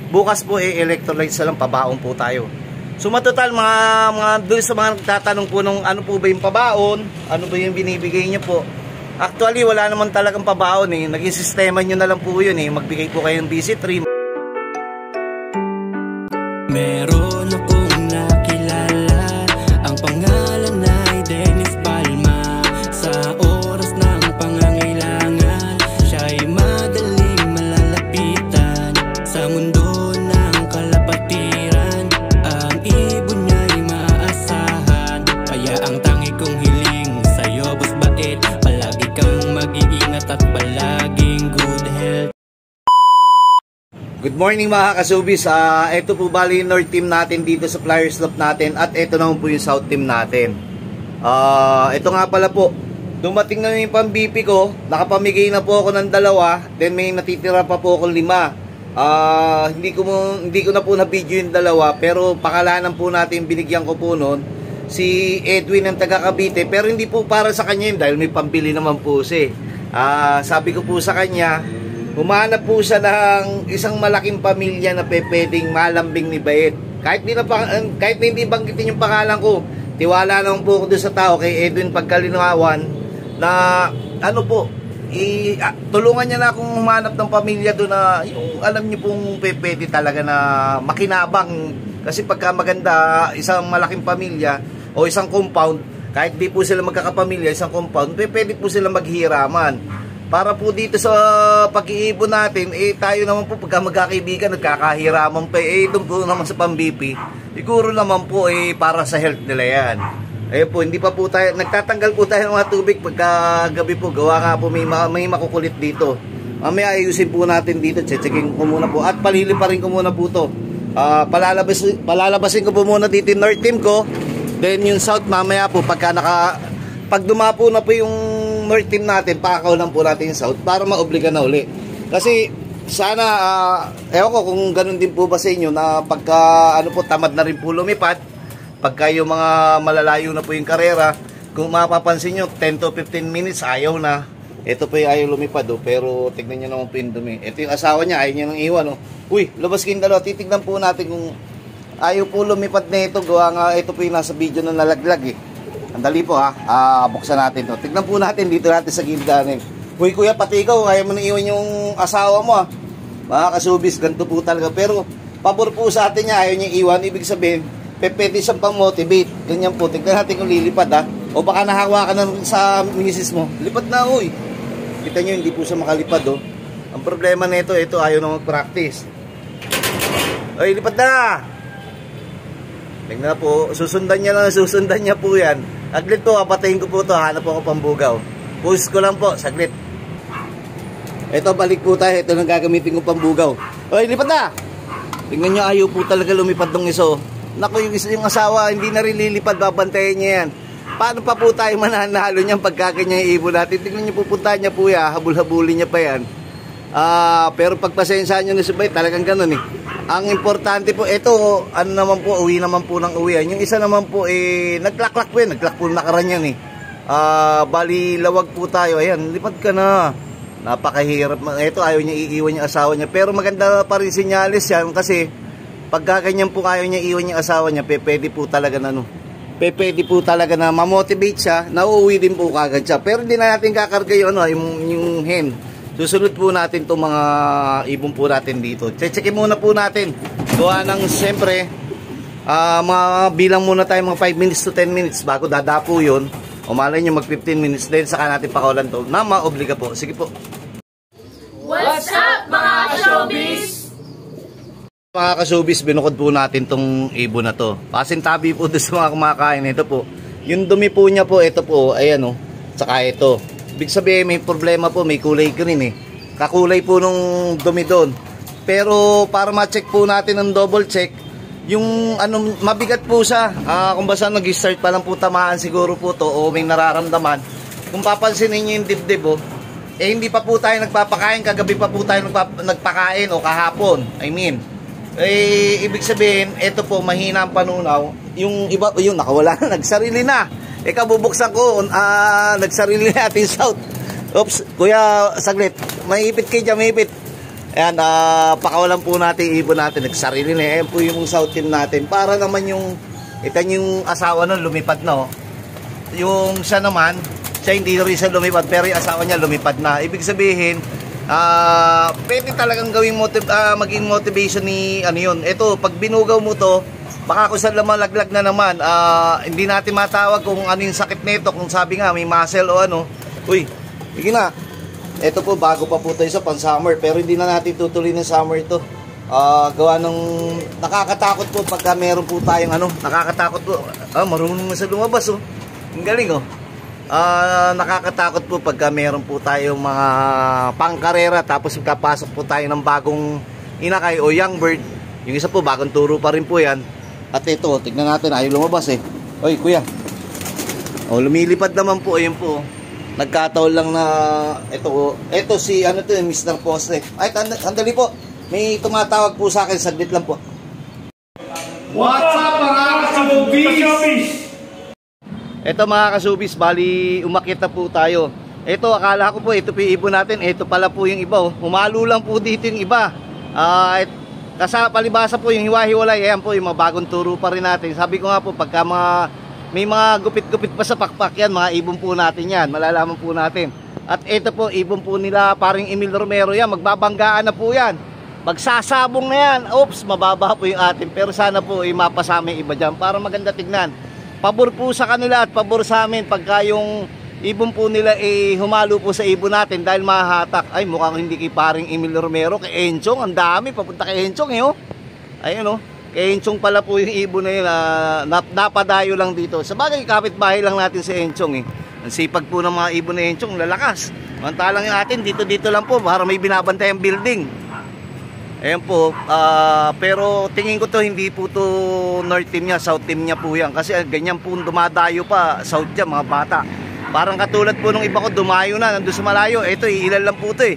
Bukas po electrolytes na lang, pabaon po tayo. So matotal mga doon sa mga nagtatanong po nung ano po ba yung pabaon, ano ba yung binibigay niyo po. Actually wala naman talagang pabaon eh. Naging sistema niyo na lang po yun eh. Magbigay po kayo ng BC3. Meron akong nakilala, ang pangalan ay Dennis Palma. Sa oras ng pangangailangan, siya'y madaling malalapitan. Sa mundo ng kalapatiran, ang ibon niya'y maaasahan. Kaya ang tangi kong hiling sa'yo, boss bait, palagi kang mag-iingat at palaging good health. Good morning mga kasubis. Ito po bali yung North team natin dito sa Flyers Love natin. At ito naman po yung South team natin. Ito nga pala po, dumating na yung pang-BP ko. Nakapamigay na po ako ng 2. Then may natitira pa po akong 5. Hindi ko na po na-video yung 2. Pero pakalanan po natin, binigyan ko po noon si Edwin ng taga Cavite. Pero hindi po para sa kanya yun dahil may pambili naman po siya. Sabi ko po sa kanya, humanap po siya ng isang malaking pamilya na pwedeng malambing ni Bayet. Kahit na hindi banggitin yung pangalan ko, tiwala naman po ako doon sa tao kay Edwin Pagkalinawan na ano po, tulungan niya na akong humanap ng pamilya doon na yung alam niyo pong pwede talaga na makinabang. Kasi pagka maganda isang malaking pamilya o isang compound, kahit di po sila magkakapamilya, isang compound, pwede po sila maghiraman. Para po dito sa pag-iibon natin, tayo naman po pagka magkakaibigan, nagkakahiraman pa, doon po naman sa pang-BP, siguro naman po para sa health nila yan. Po, hindi pa po tayo, nagtatanggal po tayo ng mga tubig pagka gabi po, gawa nga po may makukulit dito. Mamaya ayusin po natin dito, checking ko muna po, at paliliparin ko muna po to. Palalabasin ko po muna dito yung North team ko, then yung South mamaya po, pag dumapo na po yung North team natin, pakakaw lang po natin yung South para maobliga na uli. Kasi sana, ewan ko kung ganun din po ba sa inyo na pagka tamad na rin po lumipad, pagka yung mga malalayo na po yung karera, kung mapapansin nyo 10 to 15 minutes ayaw na. Ito po yung ayaw lumipad pero tignan nyo naman po yung dumi. Ito yung asawa niya, ayaw niya nang iwan Uy, labas kayong dalawa, titignan po natin kung ayaw po lumipad na ito. Gawa nga, ito po yung nasa video na nalaglag Andali po buksan natin to. Tignan po natin dito natin sa gildanin. Uy kuya, pati ikaw, ayaw mo na iwan yung asawa mo Mga kasubis, ganito po talaga. Pero pabor po sa atin niya, ayaw niya iwan. Ibig sabihin, pwede siyang pang-motivate. Ganyan po, tignan natin kung lilipad O baka nahawa ka na sa misis mo. Lipad na uy. Kita nyo, hindi po siya makalipad Ang problema nito, ito ayaw na mag-practice. Uy, lipad na! Tingnan po, susundan niya po yan. Saglit po, patayin ko po to, hanap po ako pambugaw. Push ko lang po, saglit. Ito, balik po tayo, ito nang gagamitin ko pambugaw. Oy, lipat na! Tingnan nyo, ayaw po talaga lumipad ng iso. Naku, yung asawa, hindi na rin lilipad, babantayan niya yan. Paano pa po tayo mananalo niyan pagkakanya yung ibon natin? Tingnan nyo, pupuntahan niya po yan, habul-habulin niya pa yan. Pero pagpasensyahan nyo na sabay, talagang ganun Ang importante po, ito, ano naman po, uwi naman po ng uwian. Yung isa naman po, naglaklak po yan. Naglaklak po nakaran yan Bali, lawag po tayo. Ayan, lipad ka na. Napakahirap. Ito, ayaw niya iiwan yung asawa niya. Pero maganda pa rin sinyalis yan kasi pagka ganyan po ayaw niya iiwan yung asawa niya, pwede po talaga na pwede po talaga na mamotivate siya, nauuwi din po kagad siya. Pero hindi na natin kakarga yung hen. Susunod po natin itong mga ibon po natin dito. Checkin muna po natin. Gawa ng siyempre, mga bilang muna tayo mga 5 minutes to 10 minutes bago dadapo yun. O malay nyo mag 15 minutes. Then saka natin pakawalan to na maobliga po. Sige po. What's up mga ka-showbiz? Mga ka-showbiz, binukod po natin tong ibon na to. Pasintabi po doon sa mga kumakain. Ito po. Yung dumi po niya po, ito po. Ayan Saka ito. Ibig sabihin may problema po, may kulay green Kakulay po nung dumi doon. Pero para ma-check po natin ng double check, yung mabigat po siya. Kung basta nag-start pa lang po tamaan siguro po to o may nararamdaman. Kung papansinin niyo yung dibdib hindi pa po tayo nagpapakain, kagabi pa po tayo nagpakain o kahapon. Ibig sabihin, ito po mahina ang panunaw. Yung iba, yun nakawala na, nagsarili na. Kabubuksan ko, nagsarili natin South. Oops, kuya, saglit. Maipit kayo dyan, maipit. Ayan, pakawalan po natin yung ibon natin. Nagsarili na. Ayan po yung South Team natin. Para naman yung, yung asawa nun lumipad na. Oh. Yung siya naman, siya hindi rin siya lumipad, pero yung asawa niya lumipad na. Ibig sabihin, pwede talagang gawing maging motivation ni ano yun. Ito, pag binugaw mo to, baka kung saan malaglag na naman, hindi natin matawag kung ano yung sakit nito. Kung sabi nga, may muscle o ano. Uy, sige na. Ito po, bago pa po tayo sa pan-summer, pero hindi na natin tutuloy ng summer ito. Gawa ng nakakatakot po pagka meron po tayong ano, nakakatakot po. Marunong na sa lumabas oh. Ang galing oh. Nakakatakot po pagka meron po tayong mga pangkarera tapos kapasok po tayo ng bagong inakay o young bird. Yung isa po bagong turo pa rin po yan. At ito, tignan natin, ayaw lumabas eh. Oy kuya. Lumilipad naman po, ayun po. Nagkataon lang na ito si ano to, Mr. Poste. Ay, andali po. May tumatawag po sa akin, saglit lang po. What's up mga kasubis? Ito mga kasubis, bali umakyat na po tayo. Ito akala ko po ito po yung ibon natin. Ito pala po yung iba oh. Humalo lang po dito yung iba. Palibasa po yung hiwa-hiwalay. Ayan po yung mga bagong turo pa rin natin. Sabi ko nga po pagka may mga gupit-gupit pa sa pakpak yan, mga ibon po natin yan. Malalaman po natin. At ito po ibon po nila paring Emil Romero yan. Magbabanggaan na po yan. Magsasabong na yan. Oops, mababa po yung atin. Pero sana po mapasama yung iba dyan para maganda tignan. Pabor po sa kanila at pabor sa amin pagka yung ibon po nila humalo po sa ibon natin dahil mahahatak. Ay, mukhang hindi kay paring Emil Romero, kay Enchong. Ang dami, papunta kay Enchong eh oh. Ayun oh. Kay Enchong pala po yung ibon na yun. Napadayo lang dito. Sa bagay, kapitbahay lang natin si Enchong eh. Ang sipag po ng mga ibon na Enchong, lalakas. Mantalang natin, dito lang po para may binabantay ang building. Ayan po, pero tingin ko to hindi po to North Team niya, South Team niya po yan. Kasi ganyan po dumadayo pa, South dyan, mga bata. Parang katulad po nung iba ko, dumayo na, nandun sa malayo. Ito, ilan lang po to eh.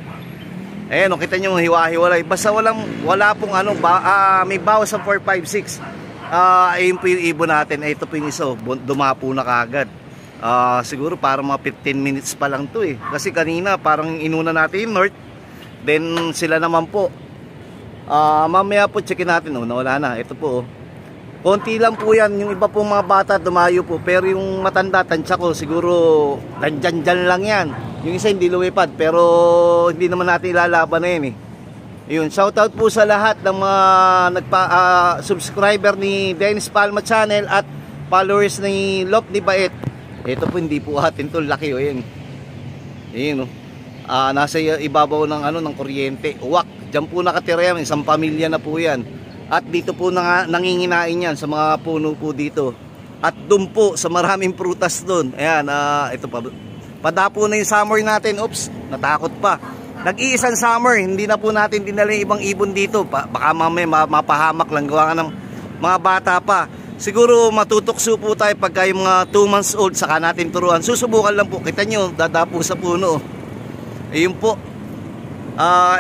Ayan, kita nyo, hiwa-hiwalay. Basta wala pong ano, may bawas sa 4, 5, 6. Ayun po yung ibon natin. Ito po yung isa, dumapo na kagad. Siguro parang mga 15 minutes pa lang to eh. Kasi kanina parang inuna natin yung North. Then sila naman po. Mamaya po checkin natin oh, nawala na. Ito po oh. Konti lang po yan. Yung iba pong mga bata dumayo po. Pero yung matanda, tansya ko siguro dyan lang yan. Yung isa hindi lumipad. Pero hindi naman natin ilalaban na yun eh. Yun, shoutout po sa lahat ng mga subscriber ni Dennis Palma Channel at followers ni Lop ni Bait. Ito po hindi po atin to, laki oh yan. Yun oh. Nasa ibabaw ng ano ng kuryente. Uwak. Diyan po nakatira yan, isang pamilya na po yan. At dito po nanginginain yan sa mga puno po dito. At doon po sa maraming prutas doon. Ayan, ito pa. Padapo na yung summer natin. Oops, natakot pa. Nag-iisang summer, hindi na po natin dinala yung ibang ibon dito. Baka mamaya mapahamak lang, gawa ng mga bata pa. Siguro matutokso po tayo pagka yung mga 2 months old saka natin turuan. Susubukan lang po, kita nyo, dadapo sa puno. Ayun po.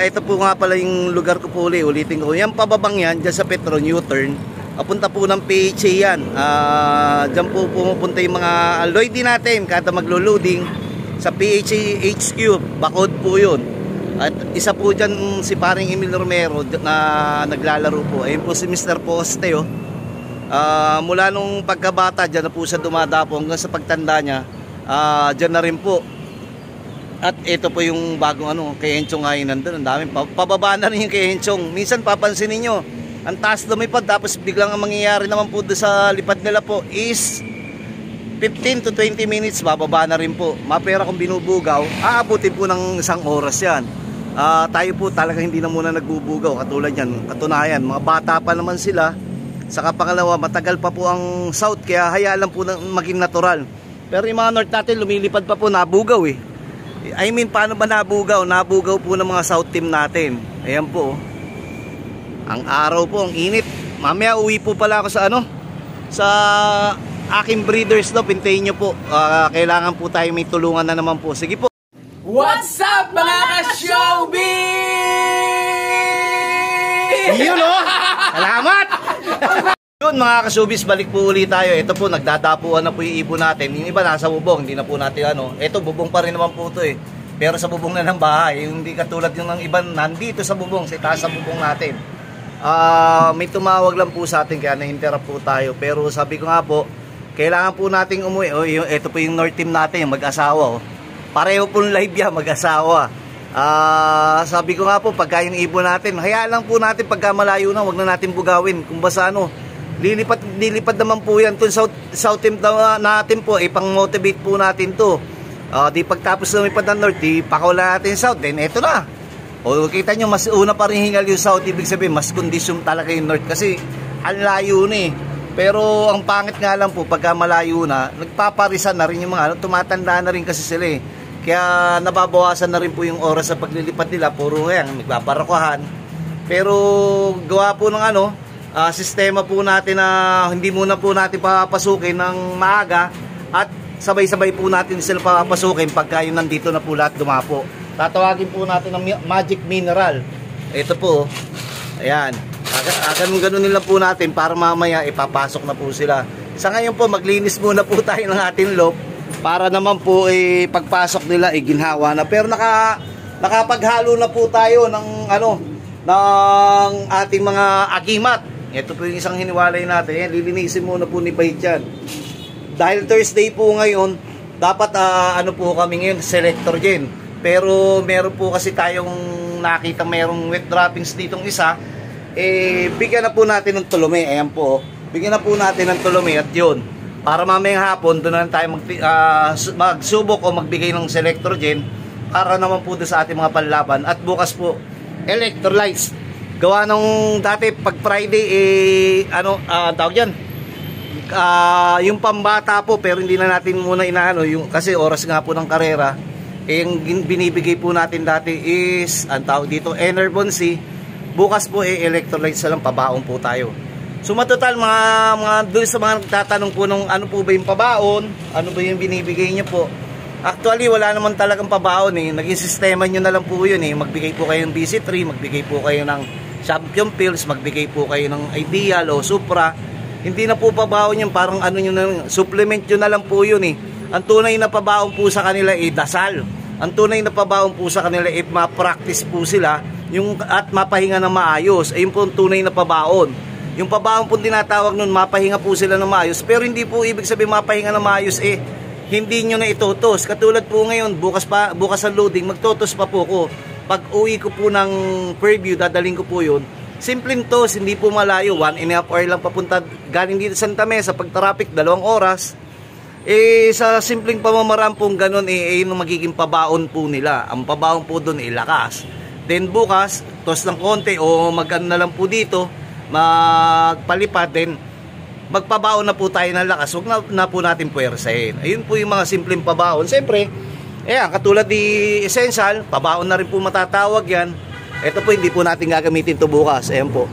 Ito po nga pala yung lugar ko po ulitin ko. Yan pababang yan, dyan sa Petro, U-turn. Papunta po ng PHA yan. Dyan po pumupunta yung mga Lloyd natin kada maglo-loading sa PHA HQ. Bakod po yun. At isa po dyan si paring Emil Romero na naglalaro po. Ayun po si Mr. Poste oh. Mula nung pagkabata dyan na po siya dumadapo hanggang sa pagtanda niya. Dyan na rin po. At ito po yung bagong ano, kay Enchong ngayon nandun. Ang dami. Pababa na rin yung kay Enchong. Minsan papansin niyo ang taas lumipad. Tapos biglang ang mangyayari naman po sa lipad nila po is 15 to 20 minutes. Bababa na rin po. Mapera kung binubugaw, aabutin po ng 1 oras yan. Tayo po talaga hindi na muna nagbubugaw. Katulad yan. Katunayan, mga bata pa naman sila. Saka pangalawa, matagal pa po ang South. Kaya hayaan lang po maging natural. Pero yung mga North natin, lumilipad pa po, nabugaw eh. I mean, paano ba nabugaw? Nabugaw po ng mga South Team natin. Ayan po. Ang araw po, ang init. Mamaya uwi po pala ako sa ano? Sa aking breeders no, pintayin nyo po. Kailangan po tayo may tulungan na naman po. Sige po. What's up mga ka-showbiz? Yun o! Salamat! Yun mga kasubis, balik po ulit tayo. Ito po, nagdadapuan na po yung ibon natin. Yung iba nasa bubong, hindi na po natin ano. Ito, bubong pa rin naman po ito eh. pero sa bubong na ng bahay, hindi katulad yung ng iba nandito sa bubong, sa itaas sa bubong natin. May tumawag lang po sa atin kaya na-interrupt po tayo, pero sabi ko nga po, kailangan po nating umuwi. Ito po yung North Team natin, yung mag-asawa. Pareho po live yan, mag-asawa. Sabi ko nga po, pagka yung ibon natin, hayaan lang po natin pagka malayo na, wag na natin bugawin. Kung basta lilipat naman po yan. South Team natin po, pang-motivate po natin to. Di pagtapos lumipad ng North, di pakawala natin South, then eto na. Kita nyo, mas una pa rin hingal yung South, ibig sabihin, mas kondisyon talaga yung North kasi ang layo na eh. Pero ang pangit nga lang po, pagka malayo na, nagpaparisan na rin yung mga tumatanda na rin kasi sila eh. Kaya nababawasan na rin po yung oras sa paglilipat nila, puro yan, nagpaparakuhan. Pero gawa po ng sistema po natin na hindi muna po natin papasukin ng maaga at sabay-sabay po natin sila papasukin pagka yun nandito na po lahat dumapo. Tatawagin po natin ng Magic Mineral. Ito po, ayan. Ganun nila po natin para mamaya ipapasok na po sila. Sa ngayon po, maglinis muna po tayo ng ating loob para naman po pagpasok nila ginhawa na. Pero nakapaghalo na po tayo ng ng ating mga agimat. Ito po yung isang hiniwalay natin. Yan, lilinisin muna po ni Bayt yan. Dahil Thursday po ngayon, dapat po kami ngayon, selector din. Pero meron po kasi tayong nakita merong wet droppings ditong isa. Bigyan na po natin ng tulumi. Ayan po. Bigyan na po natin ng tulumi at yun. Para mamayang hapon, doon na tayo magsubok o magbigay ng selector din para naman po doon sa ating mga panlaban. At bukas po, electrolytes. Gawa nung dati pag Friday tawag yan. Yung pambata po pero hindi na natin muna kasi oras nga po ng karera. Yung binibigay po natin dati is ang tawag dito Enerbonsi. Bukas po electrolytes na lang, pabaon po tayo. So matotal mga doon sa mga nagtatanong po ng ano po ba yung pabaon, ano ba yung binibigay niyo po. Actually wala naman talagang pabaon eh. Naging sistema niyo na lang po yun eh. Magbigay po kayo ng BC3, magbigay po kayo ng Champion Pills, magbigay po kayo ng Ideal o Supra. Hindi na po pabaon yun, parang supplement yun na lang po yun eh. Ang tunay na pabaon po sa kanila dasal. Ang tunay na pabaon po sa kanila ma-practice po sila at mapahinga na maayos. Ayun po ang tunay na pabaon. Yung pabaon po tinatawag nun, mapahinga po sila na maayos. Pero hindi po ibig sabihin mapahinga na maayos hindi nyo na itutos. Katulad po ngayon, bukas ang loading, magtutos pa po ko. Pag uwi ko po ng preview, dadaling ko po yun. Simpleng tos, hindi po malayo. 1.5 hour lang papunta galing dito sa Santa Mesa. Pag traffic, 2 oras. Sa simpleng pamamaraan pong ganun, yung magiging pabaon po nila. Ang pabaon po doon lakas. Then bukas, tos ng konti o magano na lang po dito, magpalipad, then magpabaon na po tayo ng lakas. Huwag na po natin puwersahin. Ayun po yung mga simpleng pabaon. Siyempre, katulad di Essential, pabaon na rin po matatawag yan. Ito po, hindi po natin gagamitin to bukas. Ayan po.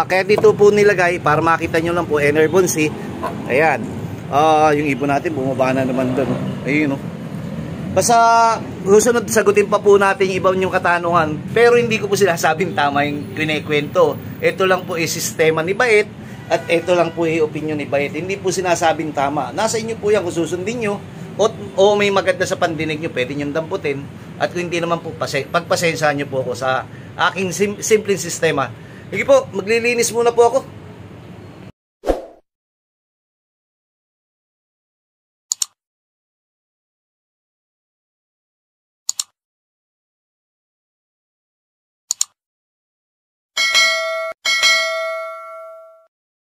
Kaya dito po nilagay, para makita nyo lang po, Enerbonsi. Ayan. Yung ibon natin, bumaba na naman doon. Ayun, no? Basta, susunod, sagutin pa po natin yung ibang yung katanungan. Pero hindi ko po sila sabing tama yung kinikwento. Ito lang po sistema ni Bayt. At ito lang po yung opinion ni Bayt. Hindi po sinasabing tama. Nasa inyo po yan kung susundin nyo. O may maganda sa pandinig nyo, pwede nyo damputin. At kung hindi naman po, pagpasensyahan nyo po ako sa aking simpleng sistema. Sige po, maglilinis muna po ako.